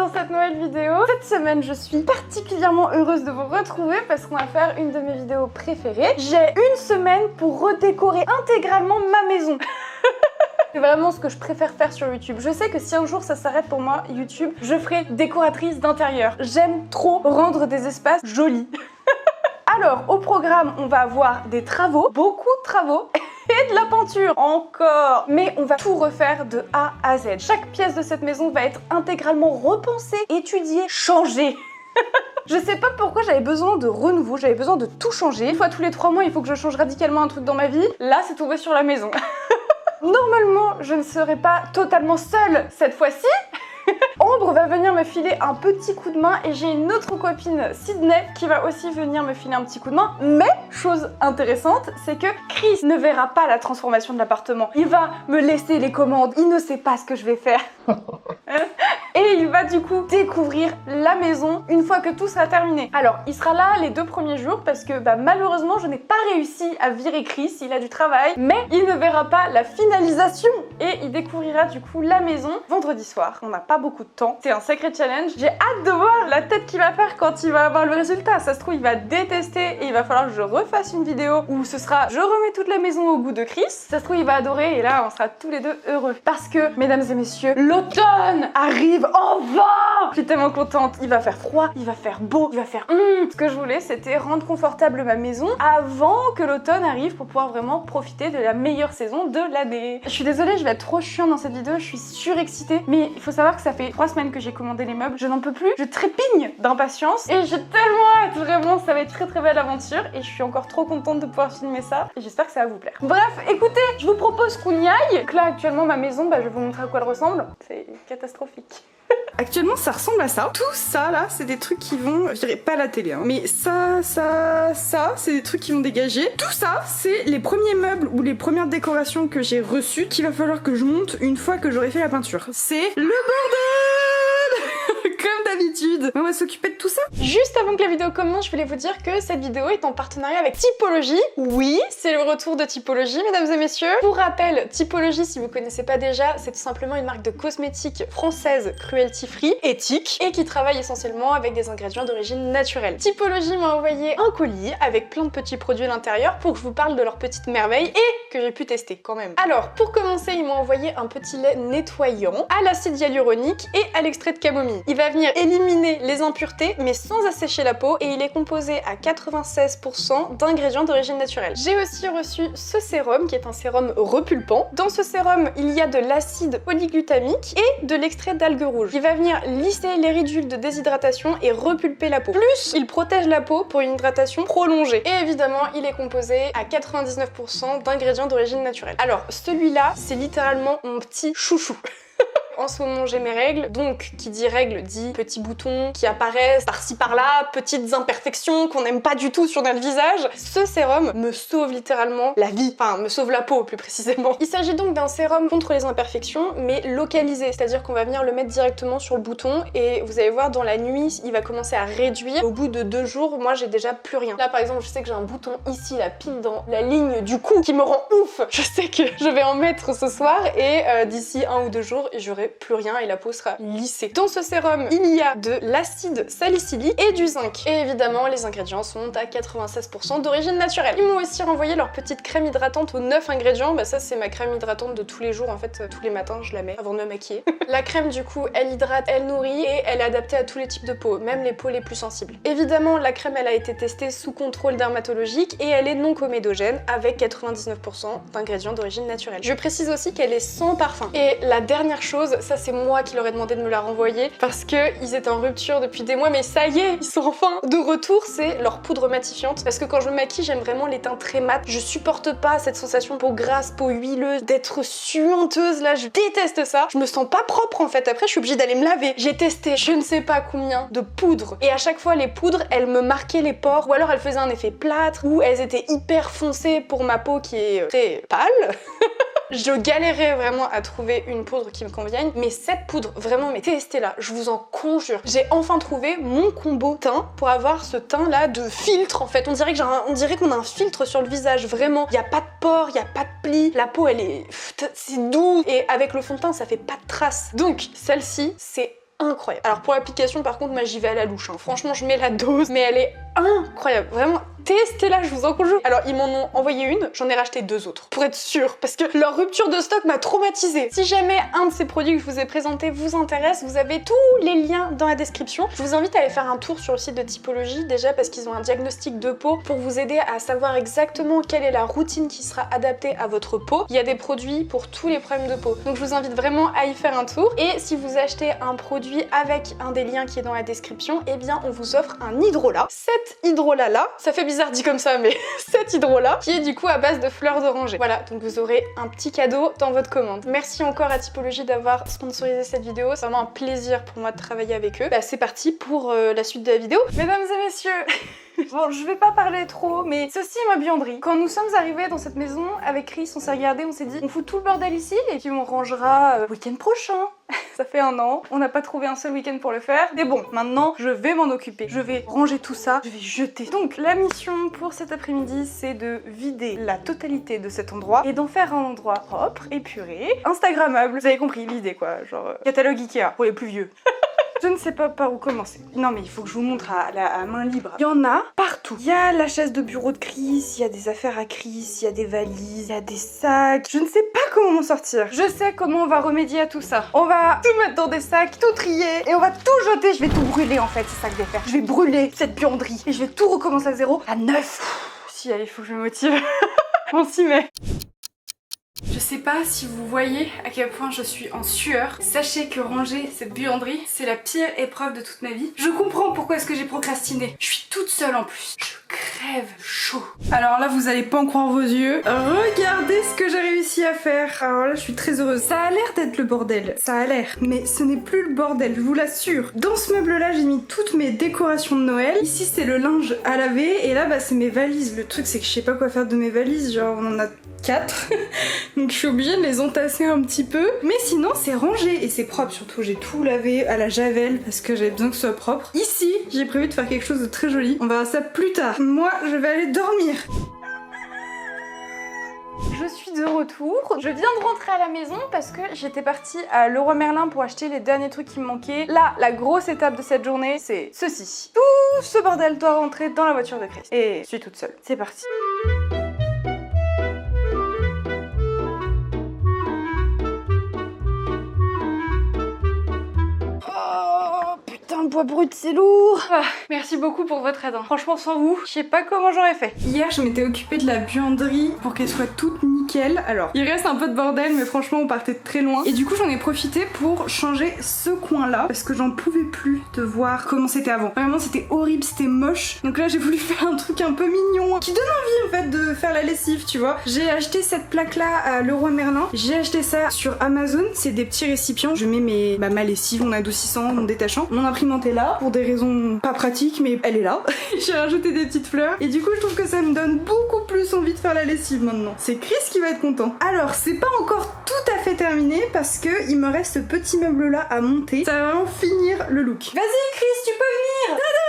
dans cette nouvelle vidéo. Cette semaine, je suis particulièrement heureuse de vous retrouver parce qu'on va faire une de mes vidéos préférées. J'ai une semaine pour redécorer intégralement ma maison. C'est vraiment ce que je préfère faire sur YouTube. Je sais que si un jour ça s'arrête pour moi, YouTube, je ferai décoratrice d'intérieur. J'aime trop rendre des espaces jolis. Alors, au programme, on va avoir des travaux, beaucoup de travaux, et de la peinture, encore. Mais on va tout refaire de A à Z. Chaque pièce de cette maison va être intégralement repensée, étudiée, changée. Je sais pas pourquoi j'avais besoin de renouveau, j'avais besoin de tout changer. Une fois tous les 3 mois, il faut que je change radicalement un truc dans ma vie. Là, c'est tombé sur la maison. Normalement, je ne serai pas totalement seule cette fois-ci. Ambre va venir me filer un petit coup de main et j'ai une autre copine, Sydney, qui va aussi venir me filer un petit coup de main. Mais, chose intéressante, c'est que Chris ne verra pas la transformation de l'appartement. Il va me laisser les commandes, il ne sait pas ce que je vais faire. Et il va du coup découvrir la maison une fois que tout sera terminé. Alors, il sera là les 2 premiers jours parce que malheureusement, je n'ai pas réussi à virer Chris, il a du travail, mais il ne verra pas la finalisation et il découvrira du coup la maison vendredi soir. On n'a pas beaucoup de temps, c'est un sacré challenge. J'ai hâte de voir la tête qu'il va faire quand il va avoir le résultat. Ça se trouve, il va détester et il va falloir que je refasse une vidéo où ce sera je remets toute la maison au goût de Chris. Ça se trouve, il va adorer et là, on sera tous les deux heureux. Parce que, mesdames et messieurs, l'automne arrive enfin! Je suis tellement contente. Il va faire froid, il va faire beau, il va faire Ce que je voulais, c'était rendre confortable ma maison avant que l'automne arrive pour pouvoir vraiment profiter de la meilleure saison de l'année. Je suis désolée, je vais être trop chiante dans cette vidéo, je suis surexcitée, mais il faut savoir que ça fait 3 semaines que j'ai commandé les meubles, je n'en peux plus, je trépigne d'impatience et j'ai tellement hâte, vraiment, ça va être très belle aventure et je suis encore trop contente de pouvoir filmer ça et j'espère que ça va vous plaire. Bref, écoutez, je vous propose qu'on y aille. Donc là, actuellement, ma maison, je vais vous montrer à quoi elle ressemble. C'est catastrophique. Actuellement, ça ressemble à ça. Tout ça, là, c'est des trucs qui vont... Je dirais pas la télé, hein. Mais ça, c'est des trucs qui vont dégager. Tout ça, c'est les premiers meubles ou les premières décorations que j'ai reçues qu'il va falloir que je monte une fois que j'aurai fait la peinture. C'est le bordel. Comme d'habitude. On va s'occuper de tout ça. Juste avant que la vidéo commence, je voulais vous dire que cette vidéo est en partenariat avec Typologie. Oui, c'est le retour de Typologie, mesdames et messieurs. Pour rappel, Typologie, si vous connaissez pas déjà, c'est tout simplement une marque de cosmétiques française cruelty-free, éthique, et qui travaille essentiellement avec des ingrédients d'origine naturelle. Typologie m'a envoyé un colis avec plein de petits produits à l'intérieur pour que je vous parle de leurs petites merveilles et que j'ai pu tester quand même. Alors, pour commencer, ils m'ont envoyé un petit lait nettoyant à l'acide hyaluronique et à l'extrait de camomille. Il va venir éliminer les impuretés mais sans assécher la peau et il est composé à 96% d'ingrédients d'origine naturelle. J'ai aussi reçu ce sérum qui est un sérum repulpant. Dans ce sérum, il y a de l'acide polyglutamique et de l'extrait d'algues rouges. Il va venir lisser les ridules de déshydratation et repulper la peau. Plus, il protège la peau pour une hydratation prolongée. Et évidemment, il est composé à 99% d'ingrédients d'origine naturelle. Alors, celui-là, c'est littéralement mon petit chouchou. En ce moment, j'ai mes règles, donc qui dit règles dit petits boutons qui apparaissent par-ci par-là, petites imperfections qu'on n'aime pas du tout sur notre visage. Ce sérum me sauve littéralement la vie, enfin me sauve la peau plus précisément. Il s'agit donc d'un sérum contre les imperfections, mais localisé, c'est-à-dire qu'on va venir le mettre directement sur le bouton et vous allez voir dans la nuit, il va commencer à réduire. Au bout de 2 jours, moi j'ai déjà plus rien. Là par exemple, je sais que j'ai un bouton ici, là pile dans la ligne du cou qui me rend ouf. Je sais que je vais en mettre ce soir et d'ici 1 ou 2 jours, j'aurai plus rien et la peau sera lissée. Dans ce sérum, il y a de l'acide salicylique et du zinc. Et évidemment, les ingrédients sont à 96% d'origine naturelle. Ils m'ont aussi renvoyé leur petite crème hydratante aux 9 ingrédients. Ça, c'est ma crème hydratante de tous les jours. En fait, tous les matins, je la mets avant de me maquiller. La crème, du coup, elle hydrate, elle nourrit et elle est adaptée à tous les types de peau, même les peaux les plus sensibles. Évidemment, la crème, elle a été testée sous contrôle dermatologique et elle est non comédogène avec 99% d'ingrédients d'origine naturelle. Je précise aussi qu'elle est sans parfum. Et la dernière chose, ça c'est moi qui leur ai demandé de me la renvoyer parce qu'ils étaient en rupture depuis des mois, mais ça y est, ils sont enfin de retour, c'est leur poudre matifiante. Parce que quand je me maquille, j'aime vraiment les teints très mat. Je supporte pas cette sensation peau grasse, peau huileuse, d'être suanteuse là, je déteste ça. Je me sens pas propre en fait, après je suis obligée d'aller me laver. J'ai testé je ne sais pas combien de poudres et à chaque fois les poudres, elles me marquaient les pores ou alors elles faisaient un effet plâtre ou elles étaient hyper foncées pour ma peau qui est très pâle. Je galérais vraiment à trouver une poudre qui me convienne, mais cette poudre, vraiment, mais testez-la, je vous en conjure. J'ai enfin trouvé mon combo teint pour avoir ce teint là de filtre en fait. On dirait qu'on a un filtre sur le visage, vraiment. Il n'y a pas de pores, il n'y a pas de plis, la peau elle est... c'est doux et avec le fond de teint ça fait pas de traces. Donc celle-ci, c'est incroyable. Alors pour l'application par contre moi j'y vais à la louche, hein. Franchement je mets la dose mais elle est incroyable, vraiment testez-la, je vous en conjure. Alors ils m'en ont envoyé une, j'en ai racheté 2 autres pour être sûre parce que leur rupture de stock m'a traumatisée. Si jamais un de ces produits que je vous ai présenté vous intéresse, vous avez tous les liens dans la description. Je vous invite à aller faire un tour sur le site de Typologie déjà parce qu'ils ont un diagnostic de peau pour vous aider à savoir exactement quelle est la routine qui sera adaptée à votre peau. Il y a des produits pour tous les problèmes de peau. Donc je vous invite vraiment à y faire un tour et si vous achetez un produit avec un des liens qui est dans la description, eh bien on vous offre un hydrolat. Cet hydrolat là, ça fait bizarre dit comme ça mais cet hydrolat qui est du coup à base de fleurs d'oranger. Voilà, donc vous aurez un petit cadeau dans votre commande. Merci encore à Typologie d'avoir sponsorisé cette vidéo, c'est vraiment un plaisir pour moi de travailler avec eux. Bah c'est parti pour la suite de la vidéo. Mesdames et messieurs, bon, je vais pas parler trop, mais ceci est ma buanderie. Quand nous sommes arrivés dans cette maison, avec Chris, on s'est regardé, on s'est dit, on fout tout le bordel ici et puis on rangera week-end prochain. Ça fait 1 an, on n'a pas trouvé un seul week-end pour le faire. Mais bon, maintenant, je vais m'en occuper. Je vais ranger tout ça, je vais jeter. Donc, la mission pour cet après-midi, c'est de vider la totalité de cet endroit et d'en faire un endroit propre, épuré, instagrammable. Vous avez compris l'idée, quoi. Genre, catalogue Ikea pour les plus vieux. Je ne sais pas par où commencer. Non mais il faut que je vous montre à main libre. Il y en a partout. Il y a la chaise de bureau de Chris, il y a des affaires à Chris, il y a des valises, il y a des sacs. Je ne sais pas comment m'en sortir. Je sais comment on va remédier à tout ça. On va tout mettre dans des sacs, tout trier et on va tout jeter. Je vais tout brûler en fait, c'est ça que je vais faire. Je vais brûler cette buanderie et je vais tout recommencer à zéro, à neuf. Si allez, il faut que je me motive. On s'y met. Je sais pas si vous voyez à quel point je suis en sueur. Sachez que ranger cette buanderie, c'est la pire épreuve de toute ma vie. Je comprends pourquoi est-ce que j'ai procrastiné. Je suis toute seule en plus. Je crève chaud. Alors là, vous allez pas en croire vos yeux. Regardez ce que j'ai réussi à faire. Alors là, je suis très heureuse. Ça a l'air d'être le bordel. Ça a l'air. Mais ce n'est plus le bordel, je vous l'assure. Dans ce meuble-là, j'ai mis toutes mes décorations de Noël. Ici, c'est le linge à laver. Et là, bah, c'est mes valises. Le truc, c'est que je sais pas quoi faire de mes valises. Genre, on en a 4. Donc je suis obligée de les entasser un petit peu. Mais sinon c'est rangé et c'est propre surtout. J'ai tout lavé à la javel parce que j'avais besoin que ce soit propre. Ici j'ai prévu de faire quelque chose de très joli. On verra ça plus tard. Moi je vais aller dormir. Je suis de retour. Je viens de rentrer à la maison parce que j'étais partie à Leroy Merlin pour acheter les derniers trucs qui me manquaient. Là, la grosse étape de cette journée, c'est ceci. Tout ce bordel doit rentrer dans la voiture de Chris. Et je suis toute seule. C'est parti. Bois brut, c'est lourd. Ah, merci beaucoup pour votre aide. Franchement, sans vous, je sais pas comment j'aurais fait. Hier, je m'étais occupée de la buanderie pour qu'elle soit toute nickel. Alors, il reste un peu de bordel, mais franchement, on partait de très loin. Et du coup, j'en ai profité pour changer ce coin-là parce que j'en pouvais plus de voir comment c'était avant. Vraiment, c'était horrible, c'était moche. Donc là, j'ai voulu faire un truc un peu mignon qui donne envie en fait de faire la lessive, tu vois. J'ai acheté cette plaque-là à Leroy Merlin. J'ai acheté ça sur Amazon. C'est des petits récipients. Je mets ma lessive en adoucissant, en détachant. Mon imprimante est là pour des raisons pas pratiques, mais elle est là. J'ai rajouté des petites fleurs et du coup je trouve que ça me donne beaucoup plus envie de faire la lessive maintenant. C'est Chris qui va être content. Alors c'est pas encore tout à fait terminé parce que il me reste ce petit meuble là à monter. Ça va vraiment finir le look. Vas-y Chris, tu peux venir. Tada!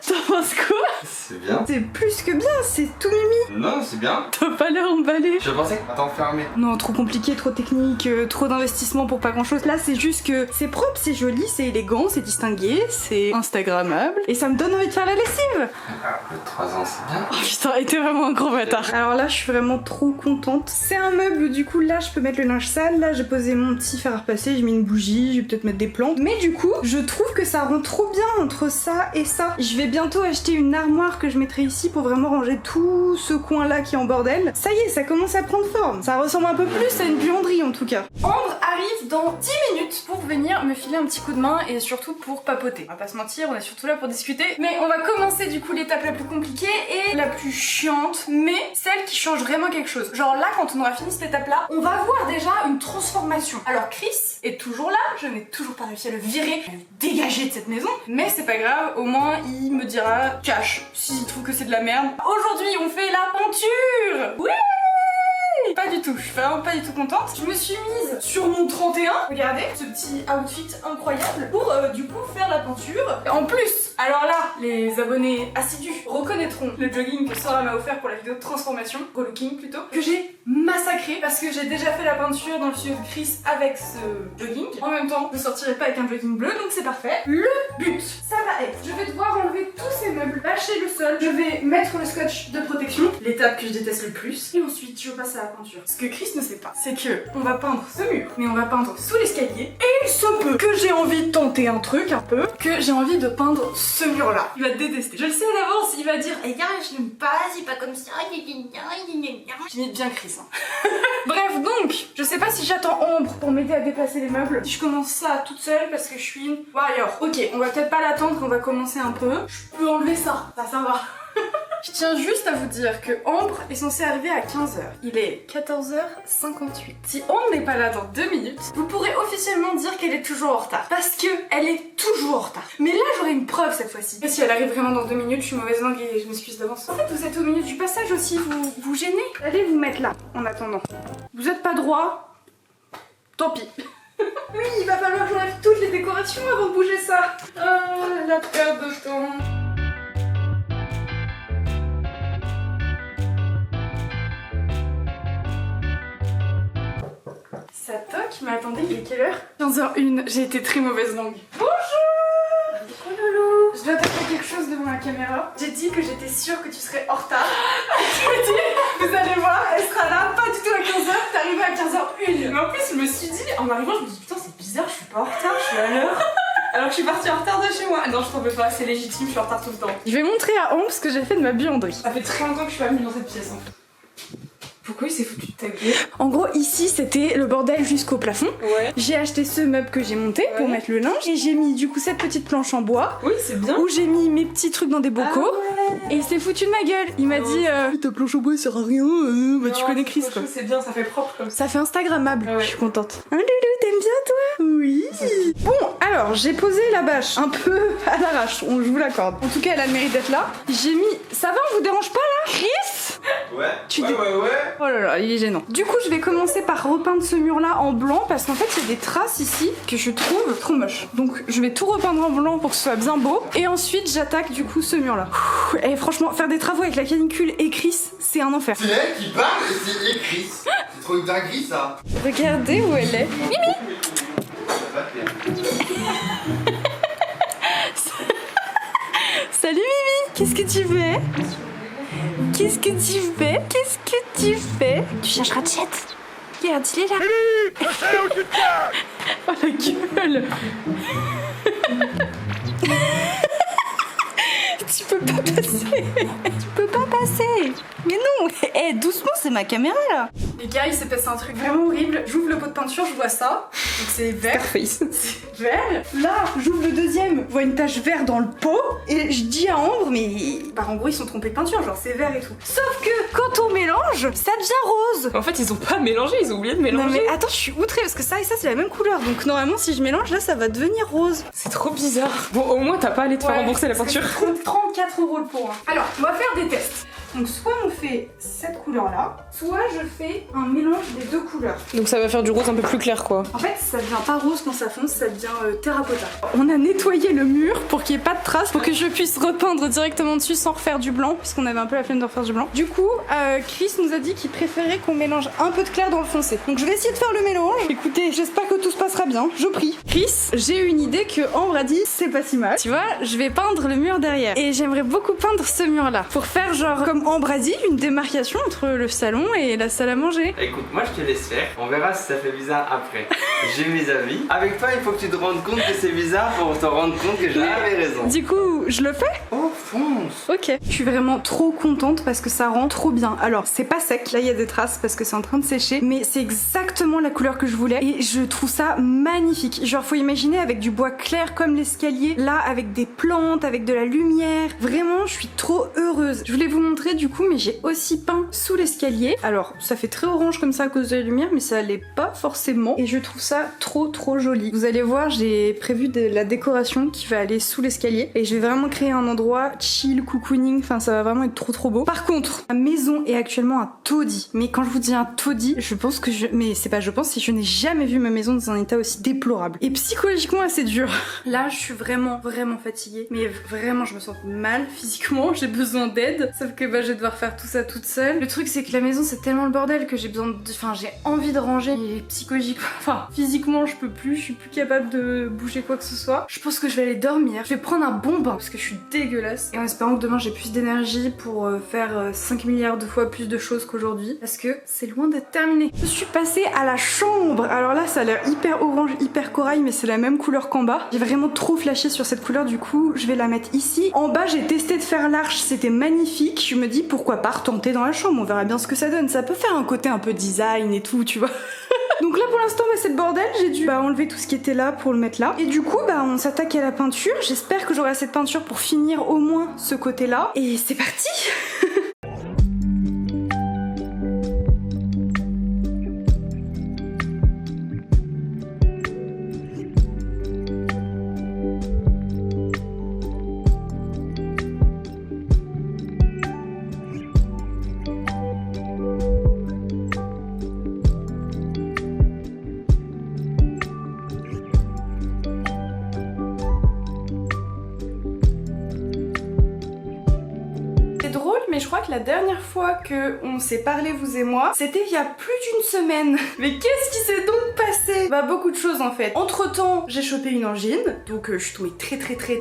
T'en penses quoi? C'est bien. C'est plus que bien, c'est tout mimi. Non, c'est bien. T'as pas l'air emballé. Je pensais que t'enfermais. Non, trop compliqué, trop technique, trop d'investissement pour pas grand chose. Là, c'est juste que c'est propre, c'est joli, c'est élégant, c'est distingué, c'est instagrammable. Et ça me donne envie de faire la lessive. Ah, le 3 ans, c'est bien. Oh putain, t'es vraiment un gros bâtard. Alors là, je suis vraiment trop contente. C'est un meuble où du coup, là, je peux mettre le linge sale. Là, j'ai posé mon petit fer à repasser, j'ai mis une bougie, je vais peut-être mettre des plantes. Mais du coup, je trouve que ça rend trop bien entre ça et ça. Je vais bientôt acheter une armoire que je mettrai ici pour vraiment ranger tout ce coin-là qui est en bordel. Ça y est, ça commence à prendre forme. Ça ressemble un peu plus à une buanderie en tout cas. Ambre arrive dans 10 minutes pour venir me filer un petit coup de main et surtout pour papoter. On va pas se mentir, on est surtout là pour discuter. Mais on va commencer du coup l'étape la plus compliquée et la plus chiante, mais celle qui change vraiment quelque chose. Genre là, quand on aura fini cette étape-là, on va voir déjà une transformation. Alors Chris est toujours là, je n'ai toujours pas réussi à le virer, à le dégager de cette maison, mais c'est pas grave, au moins il me dira cash s'il trouve que c'est de la merde. Aujourd'hui, on fait la peinture. Oui! Pas du tout, je suis vraiment pas du tout contente. Je me suis mise sur mon 31, regardez, ce petit outfit incroyable pour du coup faire la peinture. En plus, alors là, les abonnés assidus reconnaîtront le jogging que Sora m'a offert pour la vidéo de transformation, relooking plutôt, que j'ai massacrée parce que j'ai déjà fait la peinture dans le studio de Chris avec ce jogging. En même temps, je sortirai pas avec un jogging bleu, donc c'est parfait. Le but, ça va être, je vais devoir enlever tous ces meubles, bâcher le sol, je vais mettre le scotch de protection, l'étape que je déteste le plus, et ensuite je passe à la peinture. Ce que Chris ne sait pas, c'est que on va peindre ce mur, mais on va peindre sous l'escalier, et il se peut que j'ai envie de tenter un truc un peu, que j'ai envie de peindre ce mur-là. Il va détester. Je le sais à l'avance, il va dire « Eh gars, je n'aime pas, c'est pas comme ça, j'imite bien Chris. Hein. Bref, donc, je sais pas si j'attends Ambre pour m'aider à déplacer les meubles. Si je commence ça toute seule parce que je suis une warrior. Ok, on va peut-être pas l'attendre, on va commencer un peu. Je peux enlever ça, ça va. Je tiens juste à vous dire que Ambre est censée arriver à 15h. Il est 14h58. Si Ambre n'est pas là dans 2 minutes, vous pourrez officiellement dire qu'elle est toujours en retard. Parce que elle est toujours en retard. Mais là, j'aurai une preuve cette fois-ci. Et si elle arrive vraiment dans 2 minutes, je suis mauvaise langue et je m'excuse d'avance. En fait, vous êtes au milieu du passage aussi, vous gênez. Allez vous mettre là, en attendant. Vous êtes pas droit, tant pis. Oui, il va falloir que j'enlève toutes les décorations avant de bouger ça. Oh, la perte de temps. Ça toque, mais attendez, il est quelle heure? 15h01, j'ai été très mauvaise langue. Bonjour! Oh loulou! Je dois te faire quelque chose devant la caméra. J'ai dit que j'étais sûre que tu serais en retard. Je dit, vous allez voir, elle sera là, pas du tout à 15h, t'es arrivée à 15h01. Mais en plus, je me suis dit, en arrivant, je me dis putain, c'est bizarre, je suis pas en retard, je suis à l'heure. Alors que je suis partie en retard de chez moi. Non, je t'en veux pas, c'est légitime, je suis en retard tout le temps. Je vais montrer à Ambre ce que j'ai fait de ma buanderie. Ça fait très longtemps que je suis pas venue dans cette pièce en fait. Pourquoi il s'est foutu de ta gueule? En gros, ici, c'était le bordel jusqu'au plafond. Ouais. J'ai acheté ce meuble que j'ai monté pour mettre le linge. Et j'ai mis du coup cette petite planche en bois. Oui, c'est bien. Où j'ai mis mes petits trucs dans des bocaux. Ah ouais. Et il s'est foutu de ma gueule. Il m'a dit ta planche en bois elle sert à rien. Bah, tu connais Chris quoi. C'est bien, ça fait propre comme ça. Ça fait Instagrammable. Ouais. Je suis contente. Hein, Loulou, t'aimes bien toi? Oui. Bon, alors j'ai posé la bâche un peu à l'arrache. Je vous l'accorde. En tout cas, elle a le mérite d'être là. J'ai mis. Ça va, on vous dérange pas là? Chris? Ouais. Ouais. Oh là là, il est gênant. Du coup, je vais commencer par repeindre ce mur-là en blanc parce qu'en fait, il y a des traces ici que je trouve trop moches. Donc, je vais tout repeindre en blanc pour que ce soit bien beau. Et ensuite, j'attaque du coup ce mur-là. Et franchement, faire des travaux avec la canicule et Chris, c'est un enfer. C'est elle qui parle et c'est Chris. C'est trop une dinguerie ça. Regardez où elle est. Mimi. Salut Mimi. Qu'est-ce que tu fais? Qu'est-ce que tu fais? Qu'est-ce que tu fais? Tu cherches Ratchet? Regarde, il est là. Oh la gueule. Tu peux pas passer. Tu peux pas passer. Mais non. Eh, doucement, c'est ma caméra là. Les gars, il s'est passé un truc vraiment horrible. J'ouvre le pot de peinture, je vois ça. Donc c'est vert. C'est vert. Là, j'ouvre le deuxième, je vois une tache verte dans le pot. Et je dis à Ambre, mais en gros, ils sont trompés de peinture, genre c'est vert et tout. Sauf que quand on mélange, ça devient rose. En fait, ils ont pas mélangé, ils ont oublié de mélanger. Non mais attends, je suis outrée parce que ça et ça, c'est la même couleur. Donc normalement, si je mélange, là, ça va devenir rose. C'est trop bizarre. Bon, au moins, t'as pas allé te faire rembourser la peinture. 34 € le pot. Hein. Alors, on va faire des tests. Donc soit on fait cette couleur là, soit je fais un mélange des deux couleurs. Donc ça va faire du rose un peu plus clair quoi. En fait ça devient pas rose quand ça fonce, ça devient terracotta. On a nettoyé le mur pour qu'il n'y ait pas de traces, pour que je puisse repeindre directement dessus sans refaire du blanc, puisqu'on avait un peu la flemme de refaire du blanc. Du coup, Chris nous a dit qu'il préférait qu'on mélange un peu de clair dans le foncé. Donc je vais essayer de faire le mélange. Écoutez, j'espère que tout se passera bien, je prie. Chris, j'ai eu une idée que Ambre a dit c'est pas si mal. Tu vois, je vais peindre le mur derrière. Et j'aimerais beaucoup peindre ce mur là, pour faire genre comme Ambre a dit, une démarcation entre le salon et la salle à manger. Écoute, moi je te laisse faire, on verra si ça fait bizarre après. J'ai mes avis. Avec toi, il faut que tu te rendes compte que c'est bizarre pour te rendre compte que j'avais raison. Du coup, je le fais? Oh, fonce. Ok. Je suis vraiment trop contente parce que ça rend trop bien. Alors, c'est pas sec, là il y a des traces parce que c'est en train de sécher, mais c'est exactement la couleur que je voulais et je trouve ça magnifique. Genre, faut imaginer avec du bois clair comme l'escalier, là avec des plantes, avec de la lumière. Vraiment, je suis trop heureuse. Je voulais vous montrer du coup, mais j'ai aussi peint sous l'escalier. Alors, ça fait très orange comme ça à cause de la lumière, mais ça l'est pas forcément. Et je trouve ça trop joli. Vous allez voir, j'ai prévu de la décoration qui va aller sous l'escalier. Et je vais vraiment créer un endroit chill, cocooning. Enfin, ça va vraiment être trop beau. Par contre, ma maison est actuellement un taudis. Mais quand je vous dis un taudis, je pense que mais c'est pas je pense, si je n'ai jamais vu ma maison dans un état aussi déplorable. Et psychologiquement assez dur. Là, je suis vraiment fatiguée. Mais vraiment, je me sens mal physiquement. J'ai besoin d'aide. Sauf que bah je vais devoir faire tout ça toute seule. Le truc c'est que la maison c'est tellement le bordel que j'ai besoin de... Enfin j'ai envie de ranger. Et psychologiquement, enfin physiquement je peux plus, je suis plus capable de bouger quoi que ce soit. Je pense que je vais aller dormir. Je vais prendre un bon bain parce que je suis dégueulasse. Et en espérant que demain j'ai plus d'énergie pour faire 5 milliards de fois plus de choses qu'aujourd'hui. Parce que c'est loin d'être terminé. Je suis passée à la chambre. Alors là ça a l'air hyper orange, hyper corail, mais c'est la même couleur qu'en bas. J'ai vraiment trop flashé sur cette couleur, du coup je vais la mettre ici. En bas j'ai testé de faire l'arche, c'était magnifique. Je me dis pourquoi pas retenter dans la chambre, on verra bien ce que ça donne. Ça peut faire un côté un peu design et tout, tu vois. Donc là pour l'instant bah, c'est le bordel, j'ai dû enlever tout ce qui était là pour le mettre là. Et du coup bah on s'attaque à la peinture. J'espère que j'aurai assez de peinture pour finir au moins ce côté là. Et c'est parti. Mais je crois que la dernière fois que on s'est parlé vous et moi, c'était il y a plus d'une semaine. Mais qu'est-ce qui s'est donc passé? Bah beaucoup de choses en fait. Entre temps, j'ai chopé une angine, donc je suis tombée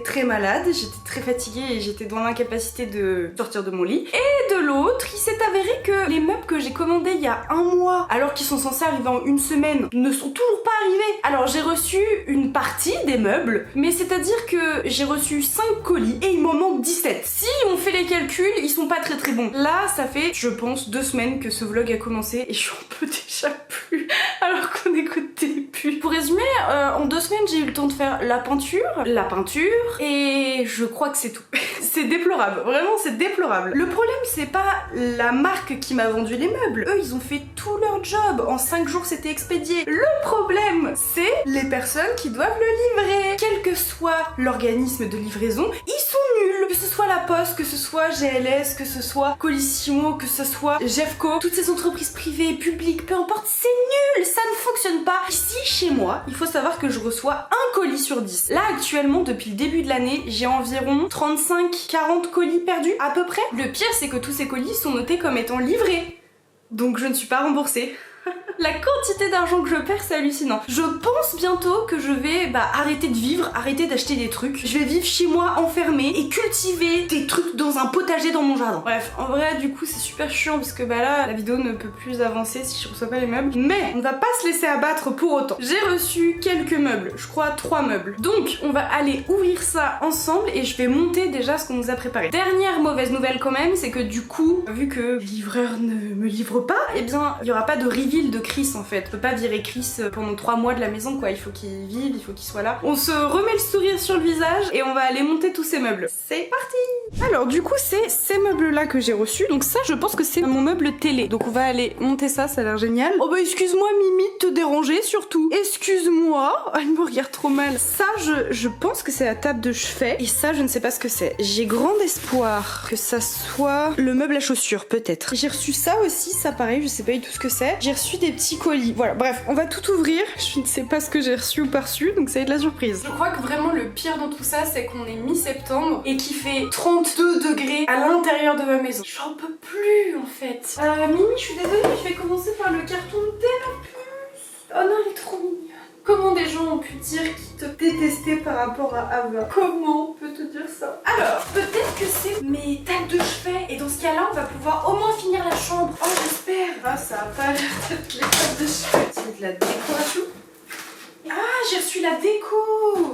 très malade. J'étais très fatiguée et j'étais dans l'incapacité de sortir de mon lit. Et de l'autre, il s'est avéré que les meubles que j'ai commandés il y a un mois, alors qu'ils sont censés arriver en une semaine, ne sont toujours pas arrivés. Alors j'ai reçu une partie des meubles, mais c'est-à-dire que j'ai reçu 5 colis et il m'en manque 17. Si on fait les calculs, ils sont pas très bon. Là, ça fait, je pense, 2 semaines que ce vlog a commencé et j'en peux déjà plus alors qu'on est qu'au début. Pour résumer, en 2 semaines, j'ai eu le temps de faire la peinture et je crois que c'est tout. C'est déplorable, vraiment c'est déplorable. Le problème, c'est pas la marque qui m'a vendu les meubles. Eux, ils ont fait tout leur job. En 5 jours, c'était expédié. Le problème, c'est les personnes qui doivent le livrer. Quel que soit l'organisme de livraison, ils sont nuls. Que ce soit la Poste, que ce soit GLS, que ce soit Colissimo, que ce soit Jeffco, toutes ces entreprises privées, publiques, peu importe, c'est nul, ça ne fonctionne pas. Ici, chez moi, il faut savoir que je reçois un colis sur 10. Là, actuellement, depuis le début de l'année, j'ai environ 35-40 colis perdus, à peu près. Le pire, c'est que tous ces colis sont notés comme étant livrés. Donc je ne suis pas remboursée. La quantité d'argent que je perds, c'est hallucinant. Je pense bientôt que je vais arrêter de vivre, arrêter d'acheter des trucs. Je vais vivre chez moi enfermée et cultiver des trucs dans un potager dans mon jardin. Bref, en vrai, du coup, c'est super chiant parce que là, la vidéo ne peut plus avancer si je reçois pas les meubles. Mais on ne va pas se laisser abattre pour autant. J'ai reçu quelques meubles, je crois 3 meubles. Donc, on va aller ouvrir ça ensemble et je vais monter déjà ce qu'on nous a préparé. Dernière mauvaise nouvelle quand même, c'est que du coup, vu que le livreur ne me livre pas, eh bien, il y aura pas de reveal de Chris en fait. Je peux pas virer Chris pendant 3 mois de la maison quoi, il faut qu'il vive, il faut qu'il soit là. On se remet le sourire sur le visage et on va aller monter tous ces meubles. C'est parti! Alors du coup c'est ces meubles là que j'ai reçus, donc ça je pense que c'est mon meuble télé. Donc on va aller monter ça, ça a l'air génial. Oh bah excuse-moi Mimi de te déranger surtout. Excuse-moi, elle me regarde trop mal. Ça je pense que c'est la table de chevet et ça je ne sais pas ce que c'est. J'ai grand espoir que ça soit le meuble à chaussures peut-être. J'ai reçu ça aussi, ça pareil, je sais pas du tout ce que c'est. J'ai reçu des petits colis. Voilà, bref, on va tout ouvrir. Je ne sais pas ce que j'ai reçu ou pas reçu, donc ça va être de la surprise. Je crois que vraiment le pire dans tout ça, c'est qu'on est mi-septembre et qu'il fait 32 degrés à l'intérieur de ma maison. J'en peux plus en fait. Mimi, je suis désolée, mais je vais commencer par le carton dès la puce. Oh non, elle est trop mignonne. Comment des gens ont pu dire qu'ils te détestaient par rapport à Ava? Comment on peut te dire ça? Alors, peut-être que c'est mes tables de chevet. Et dans ce cas-là, on va pouvoir au moins finir la chambre. Oh, j'espère. Ah, ça a pas l'air d'être les tables de chevet. C'est de la décoration. Ah, j'ai reçu la déco.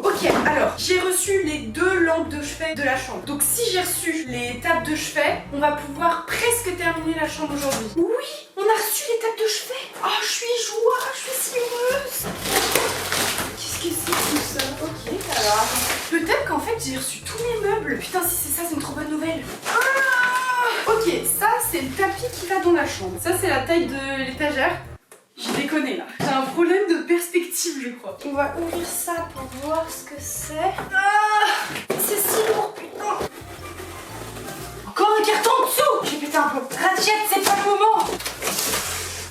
Ok, alors, j'ai reçu les 2 lampes de chevet de la chambre. Donc si j'ai reçu les tables de chevet, on va pouvoir presque terminer la chambre aujourd'hui. Oui, on a reçu les tables de chevet. Oh, je suis joie, je suis si heureuse. Qu'est-ce que c'est tout ça? Ok, alors, peut-être qu'en fait j'ai reçu tous mes meubles. Putain, si c'est ça, c'est une trop bonne nouvelle. Ah, ok, ça c'est le tapis qui va dans la chambre. Ça c'est la taille de l'étagère. J'ai déconné là. J'ai un problème de perspective, je crois. On va ouvrir ça pour voir ce que c'est. Ah, c'est si lourd, putain. Encore un carton en dessous. J'ai pété un plomb. Ratchet, c'est pas le moment.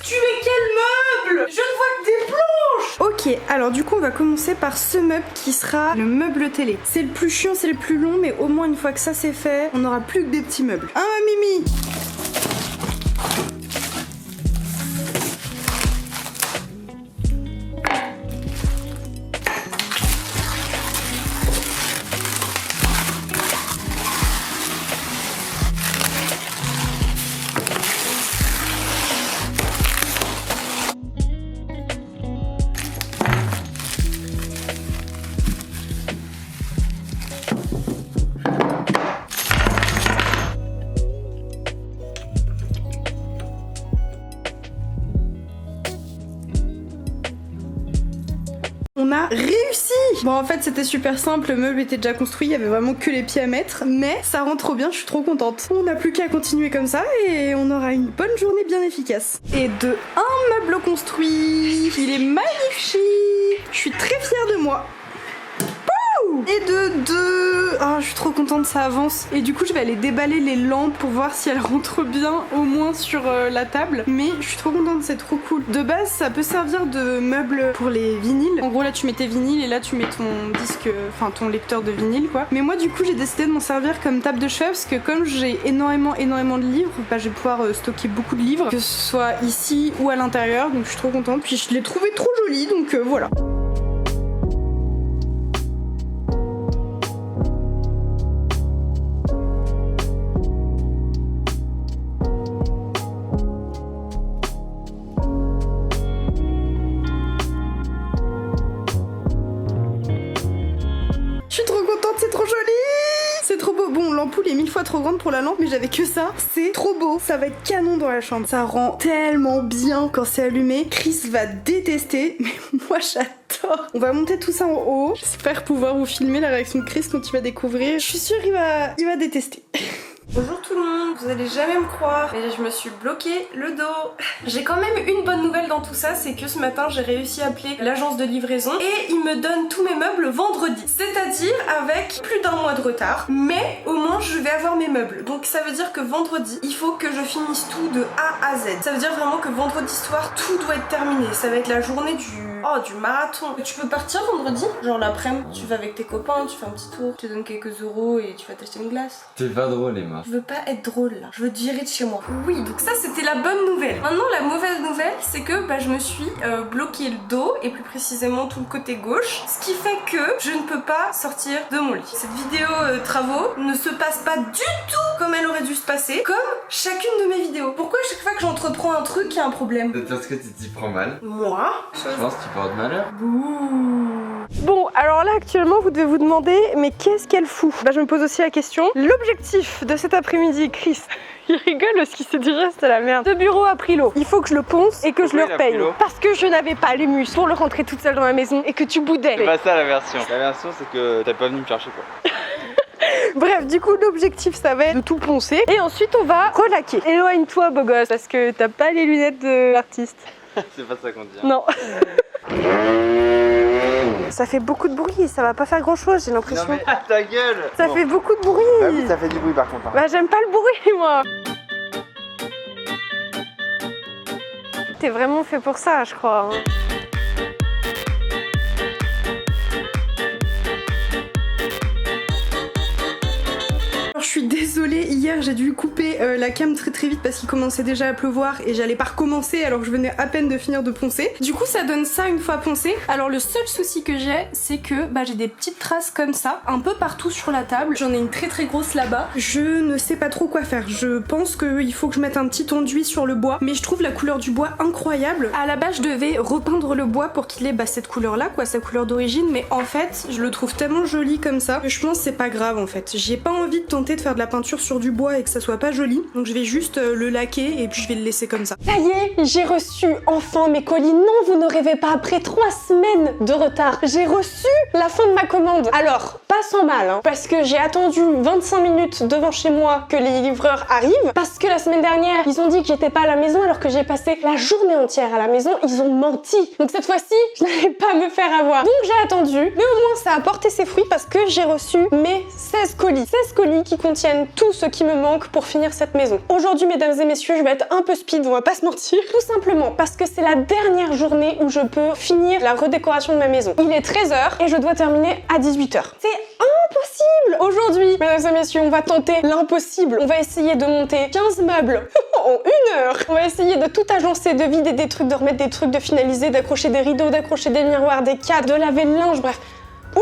Tu es quel meuble? Je ne vois que des planches. Ok, Ok, alors du coup on va commencer par ce meuble qui sera le meuble télé. C'est le plus chiant, c'est le plus long, mais au moins une fois que ça c'est fait, on n'aura plus que des petits meubles. Hein Mimi? On a réussi! Bon en fait c'était super simple, le meuble était déjà construit, il y avait vraiment que les pieds à mettre, mais ça rend trop bien, je suis trop contente. On n'a plus qu'à continuer comme ça et on aura une bonne journée bien efficace. Et de un meuble construit, il est magnifique! Je suis très fière de moi. Et de deux, oh, je suis trop contente, ça avance. Et du coup je vais aller déballer les lampes pour voir si elles rentrent bien au moins sur la table. Mais je suis trop contente, c'est trop cool. De base ça peut servir de meuble pour les vinyles. En gros là tu mets tes vinyles et là tu mets ton disque, enfin ton lecteur de vinyle quoi. Mais moi du coup j'ai décidé de m'en servir comme table de chevet parce que comme j'ai énormément de livres, bah, je vais pouvoir stocker beaucoup de livres, que ce soit ici ou à l'intérieur. Donc je suis trop contente. Puis je l'ai trouvé trop joli donc voilà. Je suis trop contente, c'est trop joli! C'est trop beau. Bon, l'ampoule est 1000 fois trop grande pour la lampe, mais j'avais que ça. C'est trop beau. Ça va être canon dans la chambre. Ça rend tellement bien quand c'est allumé. Chris va détester, mais moi j'adore. On va monter tout ça en haut. J'espère pouvoir vous filmer la réaction de Chris quand il va découvrir. Je suis sûre il va détester. Bonjour tout le monde, vous allez jamais me croire, mais je me suis bloqué le dos. J'ai quand même une bonne nouvelle dans tout ça, c'est que ce matin j'ai réussi à appeler l'agence de livraison et ils me donnent tous mes meubles vendredi. C'est-à-dire avec plus d'un mois de retard, mais au moins je vais avoir mes meubles. Donc ça veut dire que vendredi, il faut que je finisse tout de A à Z. Ça veut dire vraiment que vendredi soir, tout doit être terminé. Ça va être la journée du marathon. Tu peux partir vendredi? Genre l'après-midi, tu vas avec tes copains, tu fais un petit tour, tu te donnes quelques euros et tu vas t'acheter une glace. T'es pas drôle Emma. Je veux pas être drôle là, je veux te virer de chez moi. Oui, donc ça c'était la bonne nouvelle. Maintenant la mauvaise nouvelle c'est que je me suis bloqué le dos et plus précisément tout le côté gauche. Ce qui fait que je ne peux pas sortir de mon lit. Cette vidéo travaux ne se passe pas du tout comme elle aurait dû se passer, comme chacune de mes vidéos. Pourquoi chaque fois que j'entreprends un truc il y a un problème? C'est parce que tu t'y prends mal. Moi? Je pense que tu portes malheur. Bon, alors là actuellement vous devez vous demander mais qu'est-ce qu'elle fout? Je me pose aussi la question. L'objectif de cet après-midi, Chris, il rigole parce qu'il s'est dit c'est la merde. Ce bureau a pris l'eau. Il faut que je le ponce et que je le repaye. Parce que je n'avais pas les muscles pour le rentrer toute seule dans ma maison et que tu boudais. C'est pas ça la version. La version c'est que t'es pas venu me chercher quoi. Bref, du coup l'objectif ça va être de tout poncer et ensuite on va relaquer. Éloigne-toi beau gosse parce que t'as pas les lunettes de l'artiste. C'est pas ça qu'on dit. Non. Ça fait beaucoup de bruit, ça va pas faire grand chose, j'ai l'impression. Non mais ta gueule. Ça fait beaucoup de bruit. Bah oui, ça fait du bruit par contre. Bah j'aime pas le bruit moi. T'es vraiment fait pour ça je crois. Je suis désolée, hier j'ai dû couper la cam très vite parce qu'il commençait déjà à pleuvoir et j'allais pas recommencer alors que je venais à peine de finir de poncer. Du coup ça donne ça une fois poncé. Alors le seul souci que j'ai c'est que j'ai des petites traces comme ça un peu partout sur la table. J'en ai une très grosse là-bas. Je ne sais pas trop quoi faire. Je pense qu'il faut que je mette un petit enduit sur le bois, mais je trouve la couleur du bois incroyable. À la base je devais repeindre le bois pour qu'il ait cette couleur là quoi, sa couleur d'origine, mais en fait je le trouve tellement joli comme ça que je pense que c'est pas grave en fait. J'ai pas envie de tenter de faire de la peinture sur du bois et que ça soit pas joli, donc je vais juste le laquer et puis je vais le laisser comme ça. Ça y est, j'ai reçu enfin mes colis. Non, vous ne rêvez pas, après 3 semaines de retard, j'ai reçu la fin de ma commande. Alors, pas sans mal, hein, parce que j'ai attendu 25 minutes devant chez moi que les livreurs arrivent, parce que la semaine dernière, ils ont dit que j'étais pas à la maison alors que j'ai passé la journée entière à la maison, ils ont menti. Donc cette fois-ci, je n'allais pas me faire avoir. Donc j'ai attendu, mais au moins ça a porté ses fruits parce que j'ai reçu mes 16 colis. 16 colis qui contiennent tout ce qui me manque pour finir cette maison. Aujourd'hui, mesdames et messieurs, je vais être un peu speed, on va pas se mentir. Tout simplement parce que c'est la dernière journée où je peux finir la redécoration de ma maison. Il est 13h et je dois terminer à 18h. C'est impossible! Aujourd'hui, mesdames et messieurs, on va tenter l'impossible. On va essayer de monter 15 meubles en 1 heure. On va essayer de tout agencer, de vider des trucs, de remettre des trucs, de finaliser, d'accrocher des rideaux, d'accrocher des miroirs, des cadres, de laver le linge, bref. Oui,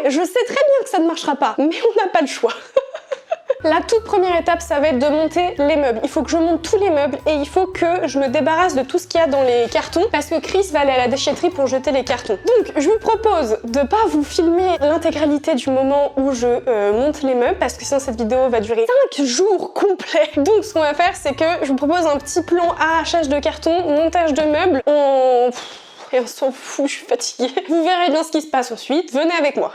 je sais très bien que ça ne marchera pas, mais on n'a pas le choix. La toute première étape, ça va être de monter les meubles. Il faut que je monte tous les meubles et il faut que je me débarrasse de tout ce qu'il y a dans les cartons parce que Chris va aller à la déchetterie pour jeter les cartons. Donc, je vous propose de pas vous filmer l'intégralité du moment où je monte les meubles parce que sinon cette vidéo va durer 5 jours complets. Donc, ce qu'on va faire, c'est que je vous propose un petit plan arrachage de cartons, montage de meubles et on s'en fout, je suis fatiguée. Vous verrez bien ce qui se passe ensuite. Venez avec moi.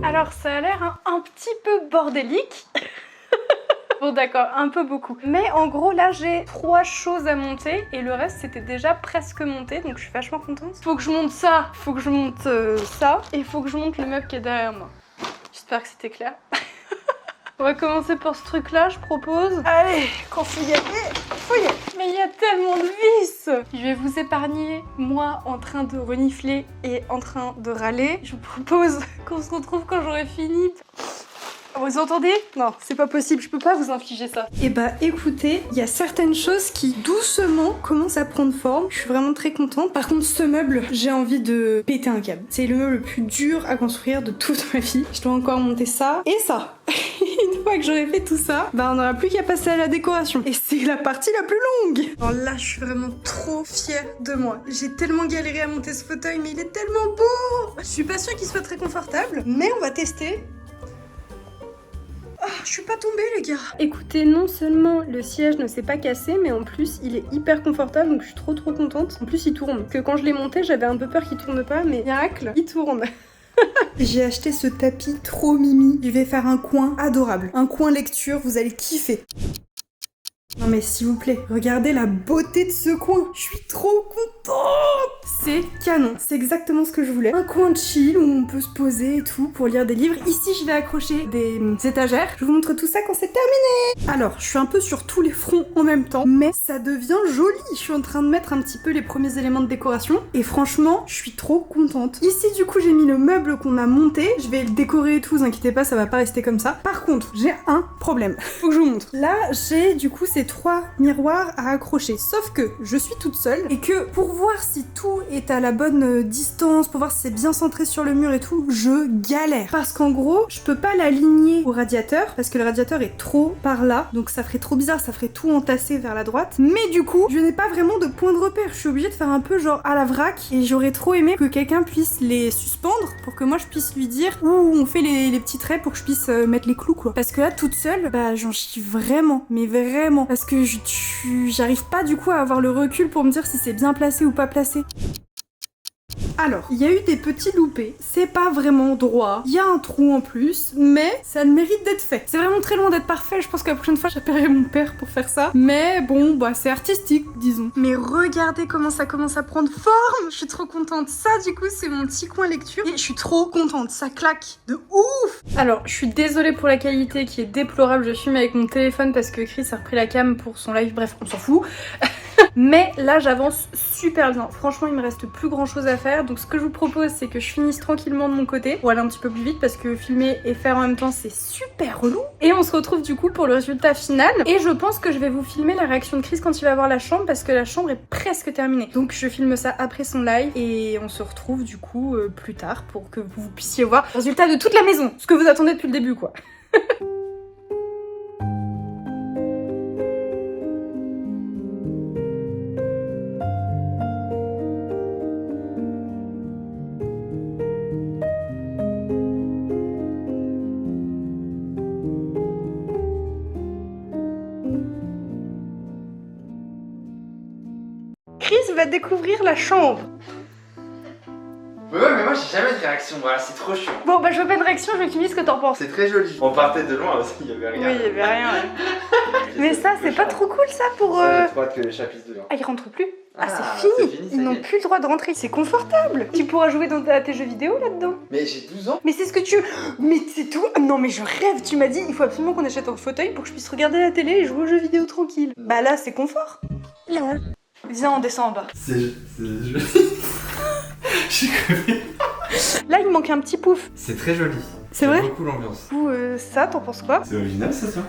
Alors ça a l'air un petit peu bordélique. Bon d'accord, un peu beaucoup. Mais en gros là j'ai 3 choses à monter et le reste c'était déjà presque monté donc je suis vachement contente. Faut que je monte ça, faut que je monte ça et faut que je monte le meuble qui est derrière moi. J'espère que c'était clair. On va commencer par ce truc là, je propose. Allez, quand faut y aller, faut y aller. Mais il y a tellement de vis. Je vais vous épargner, moi en train de renifler et en train de râler. Je vous propose qu'on se retrouve quand j'aurai fini. Vous entendez? Non, c'est pas possible, je peux pas vous infliger ça. Et bah écoutez, il y a certaines choses qui doucement commencent à prendre forme. Je suis vraiment très contente. Par contre, ce meuble, j'ai envie de péter un câble. C'est le meuble le plus dur à construire de toute ma vie. Je dois encore monter ça et ça. Une fois que j'aurai fait tout ça, bah on n'aura plus qu'à passer à la décoration. Et c'est la partie la plus longue. Alors là, je suis vraiment trop fière de moi. J'ai tellement galéré à monter ce fauteuil, mais il est tellement beau. Je suis pas sûre qu'il soit très confortable, mais on va tester. Oh, je suis pas tombée les gars. Écoutez, non seulement le siège ne s'est pas cassé, mais en plus il est hyper confortable, donc je suis trop contente. En plus il tourne. Que quand je l'ai monté, j'avais un peu peur qu'il tourne pas, mais miracle, il tourne. J'ai acheté ce tapis trop mimi. Je vais faire un coin adorable. Un coin lecture, vous allez kiffer. Non mais s'il vous plaît, regardez la beauté de ce coin. Je suis trop contente. C'est canon, c'est exactement ce que je voulais. Un coin de chill où on peut se poser et tout pour lire des livres. Ici, je vais accrocher des étagères. Je vous montre tout ça quand c'est terminé. Alors, je suis un peu sur tous les fronts en même temps, mais ça devient joli. Je suis en train de mettre un petit peu les premiers éléments de décoration et franchement, je suis trop contente. Ici, du coup, j'ai mis le meuble qu'on a monté. Je vais le décorer et tout, vous inquiétez pas, ça va pas rester comme ça. Par contre, j'ai un problème. Faut que je vous montre. Là, j'ai du coup ces 3 miroirs à accrocher. Sauf que je suis toute seule et que pour voir si tout est à la bonne distance, pour voir si c'est bien centré sur le mur et tout, je galère. Parce qu'en gros, je peux pas l'aligner au radiateur parce que le radiateur est trop par là. Donc ça ferait trop bizarre, ça ferait tout entasser vers la droite. Mais du coup, je n'ai pas vraiment de point de repère. Je suis obligée de faire un peu genre à la vrac et j'aurais trop aimé que quelqu'un puisse les suspendre pour que moi je puisse lui dire où on fait les petits traits pour que je puisse mettre les clous quoi. Parce que là, toute seule, bah j'en chie vraiment, mais vraiment. Parce que j'arrive pas du coup à avoir le recul pour me dire si c'est bien placé ou pas placé. Alors, il y a eu des petits loupés, c'est pas vraiment droit, il y a un trou en plus, mais ça le mérite d'être fait. C'est vraiment très loin d'être parfait, je pense que la prochaine fois j'appellerai mon père pour faire ça, mais bon, bah c'est artistique, disons. Mais regardez comment ça commence à prendre forme, je suis trop contente. Ça, du coup, c'est mon petit coin lecture et je suis trop contente, ça claque de ouf. Alors, je suis désolée pour la qualité qui est déplorable, je filme avec mon téléphone parce que Chris a repris la cam pour son live, bref, on s'en fout. Mais là j'avance super bien, franchement il me reste plus grand chose à faire, donc ce que je vous propose c'est que je finisse tranquillement de mon côté pour aller un petit peu plus vite parce que filmer et faire en même temps c'est super relou. Et on se retrouve du coup pour le résultat final et je pense que je vais vous filmer la réaction de Chris quand il va voir la chambre parce que la chambre est presque terminée. Donc je filme ça après son live et on se retrouve du coup plus tard pour que vous puissiez voir le résultat de toute la maison, ce que vous attendez depuis le début quoi. va découvrir la chambre. Ouais, mais moi j'ai jamais de réaction, voilà, c'est trop chiant. Bon, bah je veux pas de réaction, je veux que tu me dises ce que t'en penses. C'est très joli. On partait de loin aussi, il y avait rien. Oui, il y avait rien. Ouais. Mais ça, c'est pas trop cool ça pour. Ça trop hâte que les chats pissent dedans. Ah, ils rentrent plus. Ah, Ah, c'est c'est fini. fini, ça Ils y n'ont est. plus le droit de rentrer. C'est confortable. Tu pourras jouer dans tes jeux vidéo là-dedans. Mais j'ai 12 ans. Mais c'est ce que tu. Mais c'est tout. Non, mais je rêve. Tu m'as dit, il faut absolument qu'on achète un fauteuil pour que je puisse regarder la télé et jouer aux jeux vidéo tranquille. Bah là, c'est confort. Viens, on descend en bas. C'est joli. J'ai crevé. Là, il me manque un petit pouf. C'est très joli. C'est vrai? J'aime beaucoup l'ambiance. Ou ça, t'en penses quoi? C'est original ça, toi.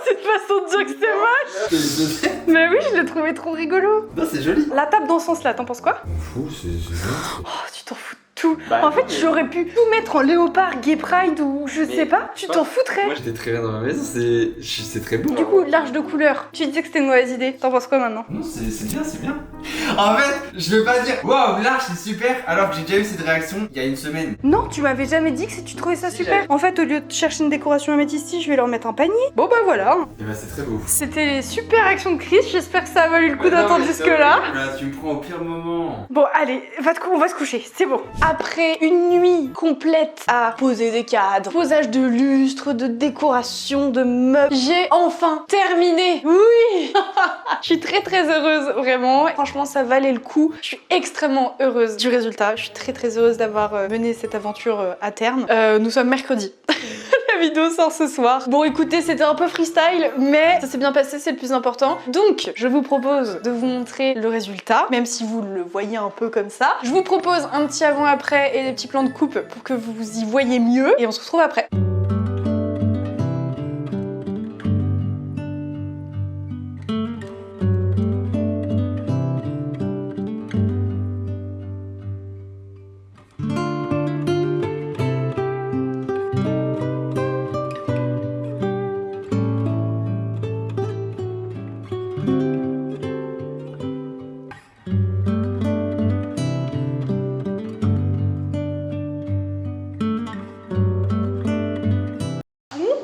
Cette façon de dire que c'est moche. Mais oui, je l'ai trouvé trop rigolo. Non, c'est joli. La table dans ce sens-là, t'en penses quoi? On fout, c'est bien. Oh, tu t'en fous de tout. Bah, en fait, mais- j'aurais pu tout mettre en léopard, gay pride ou je Mais- sais pas. Tu t'en foutrais. Moi j'étais très bien dans ma maison, c'est très beau. Du coup, large de couleurs. Tu disais que c'était une mauvaise idée. T'en penses quoi maintenant? Non, c'est bien, c'est bien. En fait, je vais pas dire waouh, large, c'est super, alors que j'ai déjà eu cette réaction il y a une semaine. Non, tu m'avais jamais dit que tu trouvais ça Si, super. j'avais. En fait, au lieu de chercher une décoration améthyste, je vais leur mettre un panier. Bon bah voilà. Et bah, c'est très beau. C'était les super actions de Chris. J'espère que ça a valu le coup d'attendre jusque-là. Là, tu me prends au pire moment. Bon, allez, on va se coucher, c'est bon. Après une nuit complète à poser des cadres, posage de lustres, de décoration, de meubles, j'ai enfin terminé. Oui. Je suis très heureuse, vraiment. Franchement, ça valait le coup. Je suis extrêmement heureuse du résultat. Je suis très heureuse d'avoir mené cette aventure à terme. Nous sommes mercredi. La vidéo sort ce soir. Bon, écoutez, c'était un peu freestyle, mais ça s'est bien passé, c'est le plus important. Donc, je vous propose de vous montrer le résultat, même si vous le voyez un peu comme ça. Je vous propose un petit avant-après et des petits plans de coupe pour que vous y voyez mieux. Et on se retrouve après.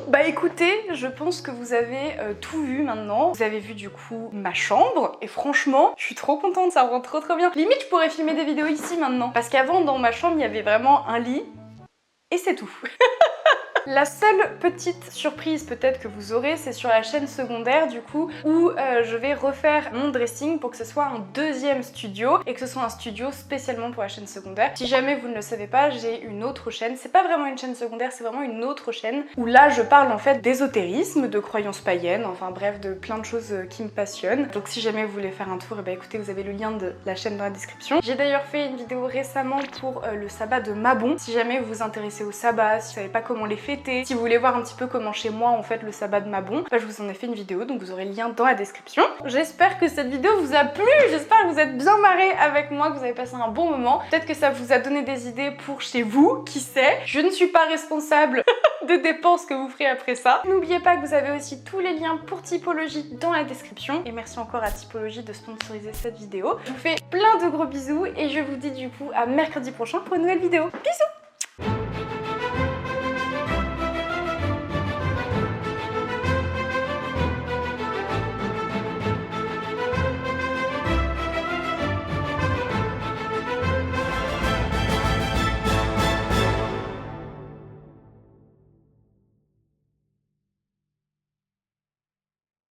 Bah écoutez, je pense que vous avez tout vu maintenant. Vous avez vu du coup ma chambre et franchement, je suis trop contente, ça rend trop bien. Limite, je pourrais filmer des vidéos ici maintenant. Parce qu'avant, dans ma chambre, il y avait vraiment un lit et c'est tout. La seule petite surprise peut-être que vous aurez, c'est sur la chaîne secondaire du coup, où je vais refaire mon dressing pour que ce soit un deuxième studio et que ce soit un studio spécialement pour la chaîne secondaire. Si jamais vous ne le savez pas, j'ai une autre chaîne, c'est pas vraiment une chaîne secondaire, c'est vraiment une autre chaîne où là je parle en fait d'ésotérisme, de croyances païennes, enfin bref de plein de choses qui me passionnent. Donc si jamais vous voulez faire un tour, et bah écoutez, vous avez le lien de la chaîne dans la description. J'ai d'ailleurs fait une vidéo récemment pour le sabbat de Mabon. Si jamais vous vous intéressez au sabbat, si vous savez pas comment les fêter, si vous voulez voir un petit peu comment chez moi on fête le sabbat de Mabon, bah je vous en ai fait une vidéo, donc vous aurez le lien dans la description. J'espère que cette vidéo vous a plu, j'espère que vous êtes bien marrés avec moi, que vous avez passé un bon moment. Peut-être que ça vous a donné des idées pour chez vous, qui sait. Je ne suis pas responsable des dépenses que vous ferez après ça. N'oubliez pas que vous avez aussi tous les liens pour Typologie dans la description. Et merci encore à Typologie de sponsoriser cette vidéo. Je vous fais plein de gros bisous et je vous dis du coup à mercredi prochain pour une nouvelle vidéo. Bisous!